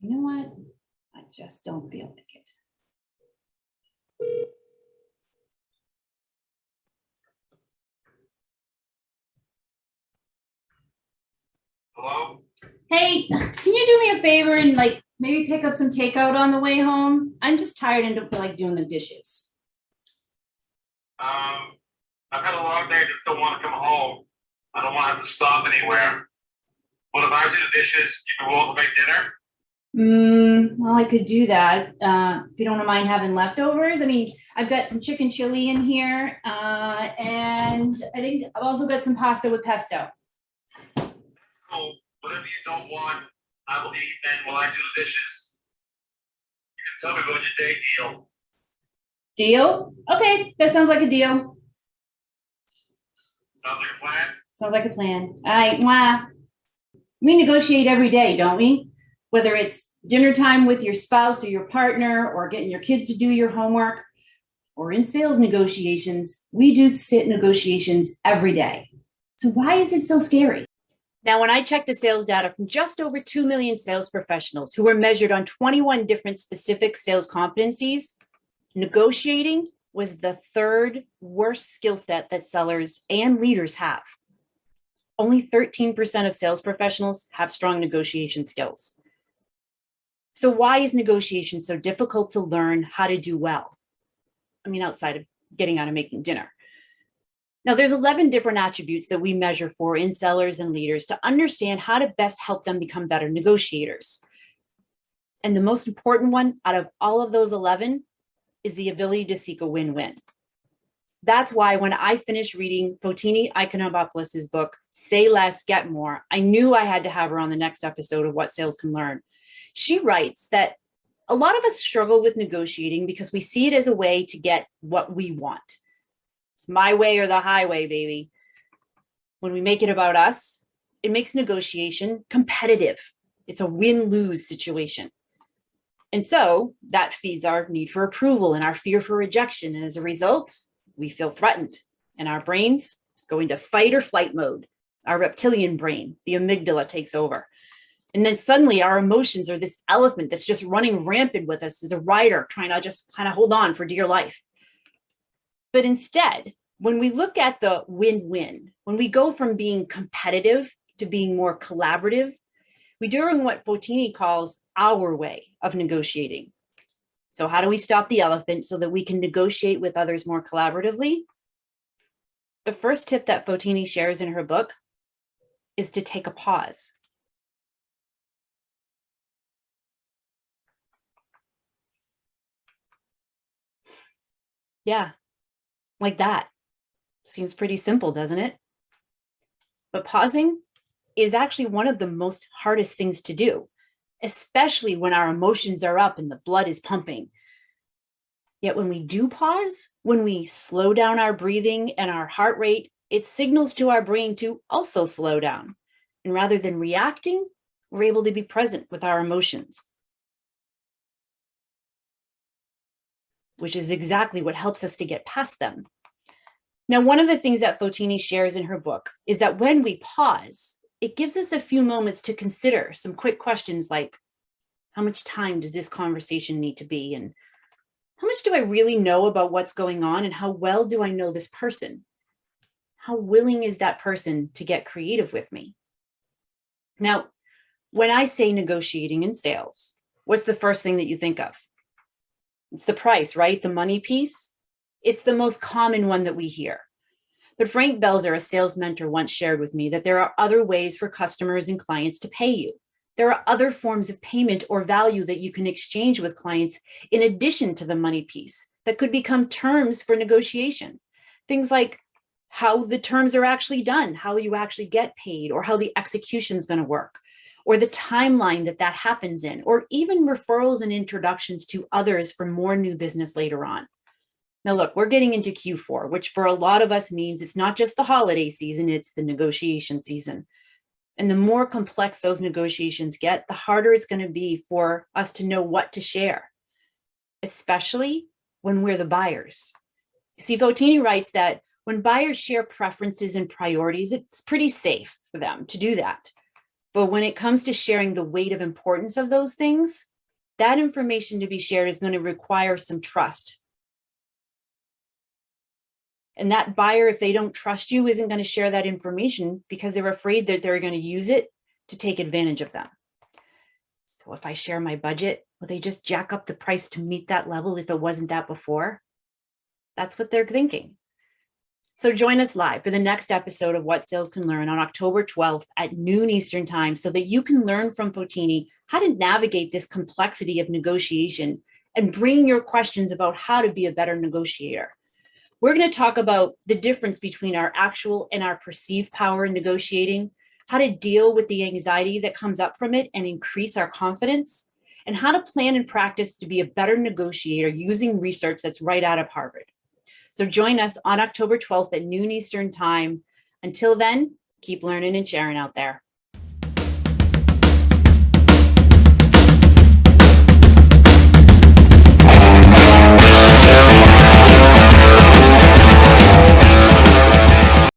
You know what? I just don't feel like it. Hello? Hey, can you do me a favor and maybe pick up some takeout on the way home? I'm just tired and don't feel like doing the dishes. I've had a long day, I just don't want to come home. I don't want to have to stop anywhere. What if I do the dishes? You can walk to make dinner? Well, I could do that. If you don't mind having leftovers. I mean, I've got some chicken chili in here, and I think I've also got some pasta with pesto. Cool. Whatever you don't want, I will eat then while I do the dishes. You can tell me about your day deal. Deal? Okay, that sounds like a deal. Sounds like a plan? Sounds like a plan. All right, we negotiate every day, don't we? Whether it's dinner time with your spouse or your partner, or getting your kids to do your homework, or in sales negotiations, we do sit negotiations every day. So why is it so scary? Now, when I checked the sales data from just over 2 million sales professionals who were measured on 21 different specific sales competencies, negotiating was the third worst skill set that sellers and leaders have. Only 13% of sales professionals have strong negotiation skills. So why is negotiation so difficult to learn how to do well? I mean, outside of getting out and making dinner. Now, there's 11 different attributes that we measure for in sellers and leaders to understand how to best help them become better negotiators. And the most important one out of all of those 11 is the ability to seek a win-win. That's why when I finished reading Fotini Ikonomopoulos' book, Say Less, Get More, I knew I had to have her on the next episode of What Sales Can Learn. She writes that a lot of us struggle with negotiating because we see it as a way to get what we want. It's my way or the highway, baby. When we make it about us, it makes negotiation competitive. It's a win-lose situation. And so that feeds our need for approval and our fear for rejection. And as a result, we feel threatened and our brains go into fight or flight mode. Our reptilian brain, the amygdala, takes over. And then suddenly our emotions are this elephant that's just running rampant with us as a rider trying to just kind of hold on for dear life. But instead, when we look at the win-win, when we go from being competitive to being more collaborative, we're doing what Fotini calls our way of negotiating. So how do we stop the elephant so that we can negotiate with others more collaboratively? The first tip that Fotini shares in her book is to take a pause. Yeah, like that. Seems pretty simple, doesn't it? But pausing is actually one of the most hardest things to do, especially when our emotions are up and the blood is pumping. Yet when we do pause, when we slow down our breathing and our heart rate, it signals to our brain to also slow down. And rather than reacting, we're able to be present with our emotions, which is exactly what helps us to get past them. Now, one of the things that Fotini shares in her book is that when we pause, it gives us a few moments to consider some quick questions like, how much time does this conversation need to be? And how much do I really know about what's going on? And how well do I know this person? How willing is that person to get creative with me? Now, when I say negotiating in sales, what's the first thing that you think of? It's the price, right? The money piece. It's the most common one that we hear. But Frank Belzer, a sales mentor, once shared with me that there are other ways for customers and clients to pay you. There are other forms of payment or value that you can exchange with clients in addition to the money piece that could become terms for negotiation. Things like how the terms are actually done, how you actually get paid, or how the execution is going to work, or the timeline that happens in, or even referrals and introductions to others for more new business later on. Now, look, we're getting into Q4, which for a lot of us means it's not just the holiday season, it's the negotiation season. And the more complex those negotiations get, the harder it's going to be for us to know what to share, especially when we're the buyers. See, Fotini writes that when buyers share preferences and priorities, it's pretty safe for them to do that. But when it comes to sharing the weight of importance of those things, that information to be shared is going to require some trust. And that buyer, if they don't trust you, isn't going to share that information because they're afraid that they're going to use it to take advantage of them. So if I share my budget, will they just jack up the price to meet that level if it wasn't that before? That's what they're thinking. So join us live for the next episode of What Sales Can Learn on October 12th at noon Eastern Time so that you can learn from Fotini how to navigate this complexity of negotiation and bring your questions about how to be a better negotiator. We're going to talk about the difference between our actual and our perceived power in negotiating, how to deal with the anxiety that comes up from it and increase our confidence, and how to plan and practice to be a better negotiator using research that's right out of Harvard. So join us on October 12th at noon Eastern Time. Until then, keep learning and sharing out there.